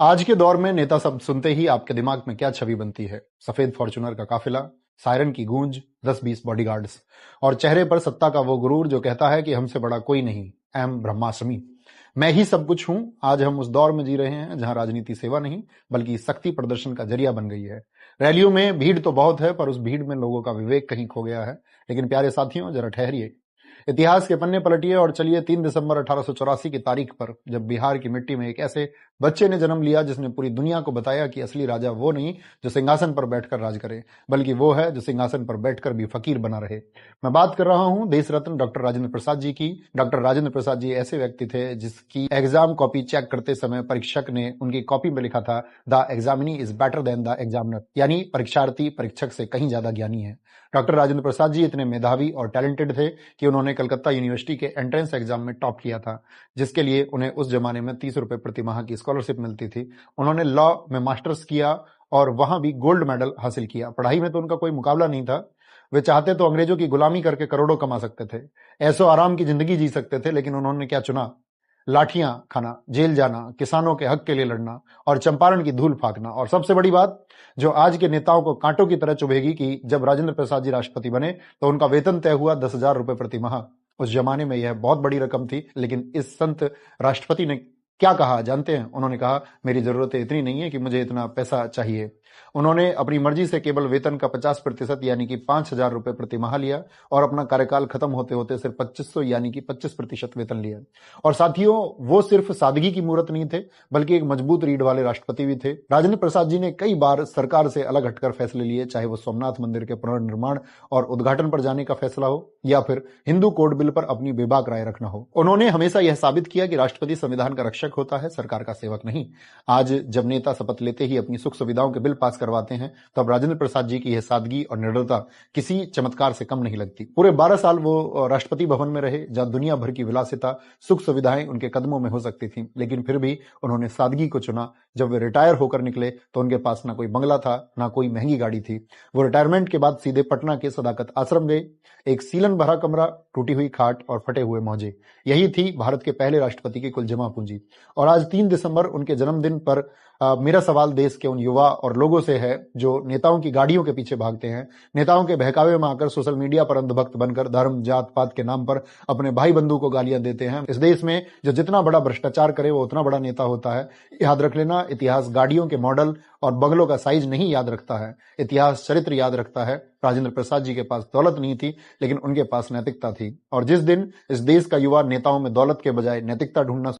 आज के दौर में नेता शब्द सुनते ही आपके दिमाग में क्या छवि बनती है? सफेद फॉर्च्यूनर का काफिला, सायरन की गूंज, 10-20 बॉडीगार्ड्स और चेहरे पर सत्ता का वो गुरूर जो कहता है कि हमसे बड़ा कोई नहीं, एम ब्रह्मास्मि। मैं ही सब कुछ हूं। आज हम उस दौर में जी रहे हैं जहां राजनीति सेवा नहीं बल्कि शक्ति प्रदर्शन का जरिया बन गई है। रैलियों में भीड़ तो बहुत है, पर उस भीड़ में लोगों का विवेक कहीं खो गया है। लेकिन प्यारे साथियों, जरा ठहरिए, इतिहास के पन्ने पलटिए और चलिए 3 दिसंबर 1884 की तारीख पर, जब बिहार की मिट्टी में एक ऐसे बच्चे ने जन्म लिया जिसने पूरी दुनिया को बताया कि असली राजा वो नहीं जो सिंहासन पर बैठकर राज करे, बल्कि वो है जो सिंहासन पर बैठकर भी फकीर बना रहे। मैं बात कर रहा हूं देश रत्न डॉक्टर राजेंद्र प्रसाद जी की। डॉक्टर राजेंद्र प्रसाद जी ऐसे व्यक्ति थे जिसकी एग्जाम कॉपी चेक करते समय परीक्षक ने उनकी कॉपी में लिखा था, the examinee is better than the examiner, यानी परीक्षार्थी परीक्षक से कहीं ज्यादा ज्ञानी है। डॉक्टर राजेंद्र प्रसाद जी इतने मेधावी और टैलेंटेड थे कि उन्होंने कलकत्ता यूनिवर्सिटी के एंट्रेंस एग्जाम में टॉप किया था, जिसके लिए उन्हें उस जमाने में 30 रुपए प्रति माह की स्कॉलरशिप मिलती थी। उन्होंने लॉ में मास्टर्स किया और वहां भी गोल्ड मेडल हासिल किया। पढ़ाई में तो उनका कोई मुकाबला नहीं था। वे चाहते तो अंग्रेजों की गुलामी करके करोड़ों कमा सकते थे, ऐसो आराम की जिंदगी जी सकते थे, लेकिन उन्होंने क्या चुना? लाठियां खाना, जेल जाना, किसानों के हक के लिए लड़ना और चंपारण की धूल फाकना। और सबसे बड़ी बात जो आज के नेताओं को कांटों की तरह चुभेगी कि जब राजेंद्र प्रसाद जी राष्ट्रपति बने तो उनका वेतन तय हुआ 10,000 रुपए प्रति माह। उस जमाने में यह बहुत बड़ी रकम थी, लेकिन इस संत राष्ट्रपति ने क्या कहा जानते हैं? उन्होंने कहा, मेरी जरूरतें इतनी नहीं है कि मुझे इतना पैसा चाहिए। उन्होंने अपनी मर्जी से केवल वेतन का 50% यानी कि 5,000 रुपए प्रति माह लिया और अपना कार्यकाल खत्म होते होते सिर्फ 2500 यानी कि 25% वेतन लिया। और साथियों, वो सिर्फ सादगी की मूर्त नहीं थे, बल्कि एक मजबूत रीढ़ वाले राष्ट्रपति भी थे। राजेंद्र प्रसाद जी ने कई बार सरकार से अलग हटकर फैसले लिए, चाहे वो सोमनाथ मंदिर के पुनर्निर्माण और उद्घाटन पर जाने का फैसला हो या फिर हिंदू कोड बिल पर अपनी बेबाक राय रखना हो। उन्होंने हमेशा यह साबित किया कि राष्ट्रपति संविधान का रक्षक होता है, सरकार का सेवक नहीं। आज जब नेता शपथ लेते ही अपनी सुख सुविधाओं के बिल पास करवाते हैं, तब राजेंद्र प्रसाद जी की यह सादगी और निडरता किसी चमत्कार से कम नहीं लगती। पूरे 12 साल वो राष्ट्रपति भवन में रहे, जहां दुनिया भर की विलासिता, सुख सुविधाएं उनके कदमों में हो सकती थी, लेकिन फिर भी उन्होंने सादगी को चुना। जब वे रिटायर होकर निकले तो उनके पास ना कोई बंगला था, ना कोई महंगी गाड़ी थी। वो रिटायरमेंट के बाद सीधे पटना के सदाकत आश्रम गए। एक सीलन भरा कमरा, टूटी हुई खाट और फटे हुए मौजे, यही थी भारत के पहले राष्ट्रपति की कुल जमा पूंजी। और आज 3 दिसंबर उनके जन्मदिन पर मेरा सवाल देश के उन युवा और लोगों से है जो नेताओं की गाड़ियों के पीछे भागते हैं, नेताओं के बहकावे में आकर सोशल मीडिया पर अंधभक्त बनकर धर्म जात पात के नाम पर अपने भाई बंधु को गालियां देते हैं। इस देश में जो जितना बड़ा भ्रष्टाचार करे वो उतना बड़ा नेता होता है। याद रख लेना, इतिहास गाड़ियों के मॉडल और बंगलों का साइज नहीं याद रखता है, इतिहास चरित्र याद रखता है। राजेंद्र प्रसाद जी के पास दौलत नहीं थी, लेकिन उनके पास नैतिकता थी। और जिस दिन इस देश का युवा नेताओं में दौलत के बजाय नैतिकता ढूंढना